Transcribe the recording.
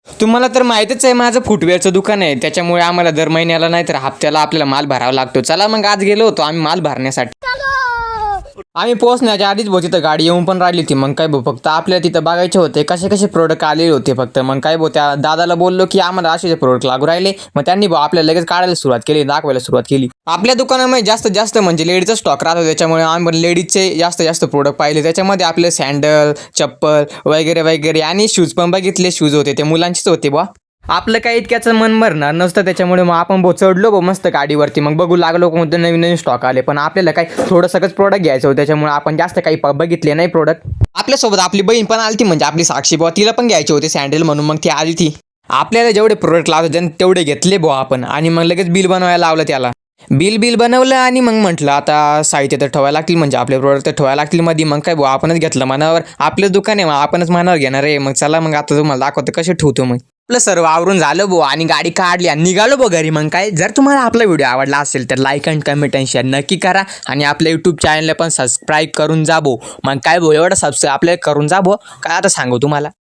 तुम्हाला तर माहीतच आहे माझं फुटवेअरचं दुकान आहे, त्याच्यामुळे आम्हाला दर महिन्याला नाही तर हप्त्याला आपल्याला माल भरावा लागतो. चला मग आज गेलो होतो आम्ही माल भरण्यासाठी. आम्ही पोहोचण्याच्या आधीच भाऊ तिथं गाडी येऊन पण राहिली होती. मग काय भाऊ फक्त आपल्याला तिथं बघायचे होते कसे कसे प्रोडक्ट आलेले होते फक्त. मग काय भाऊ त्या दादाला बोललो की आम्हाला असे प्रोडक्ट लागू राहिले. मग त्यांनी भाऊ आपल्याला लगेच काढायला सुरुवात केली, दाखवायला सुरुवात केली. आपल्या दुकानामध्ये जास्तीत जास्त म्हणजे लेडीजचा स्टॉक राहतो, त्याच्यामुळे आम्ही लेडीजचे जास्त जास्त प्रोडक्ट पाहिले. त्याच्यामध्ये आपले सँडल, चप्पल वगैरे वगैरे आणि शूज पण बघितले. शूज होते ते मुलांचेच होते बा. आपलं काही इतक्याचं मन भरणार नसतं, त्याच्यामुळे मग आपण चढलो भाऊ मस्त गाडीवरती. मग बघू लागलो कोणते नवीन नवीन स्टॉक आले. पण आपल्याला काही थोडं सगळंच प्रोडक्ट घ्यायचं होतं, त्याच्यामुळे आपण जास्त काही बघितले नाही प्रोडक्ट. आपल्यासोबत आपली बहीण पण आली ती, म्हणजे आपली साक्षी बुवा, तिला पण घ्यायचे होते सँडल म्हणून मग ती आली ती. आपल्याला जेवढे प्रोडक्ट लागत होते तेवढे घेतले बुवा आपण. आणि मग लगेच बिल बनवायला लावलं त्याला. बिल बनवलं आणि मग म्हटलं आता साहित्य तर ठेवायला लागतील, म्हणजे आपले प्रोडक्ट तर ठेवायला लागतील मध्ये. मग काय बुवा आपणच घेतलं मनावर, आपलं दुकान आहे मग आपणच मनावर घेणार आहे. मग चला मग आता तुम्हाला दाखवतो कसे ठेवतो. मग आपलं सर्व आवरून झालं भाऊ आणि गाडी काढली आणि निघालो भाऊ घरी. मग काय, जर तुम्हाला आपला व्हिडिओ आवडला असेल तर like and comment and share नक्की करा. आणि आपल्या यूट्यूब चॅनलला पण सबस्क्राईब करून जा भाऊ. मग काय भाऊ एवढं सबस्क्राईब आपल्याला करून जा भाऊ, काय आता सांगू तुम्हाला.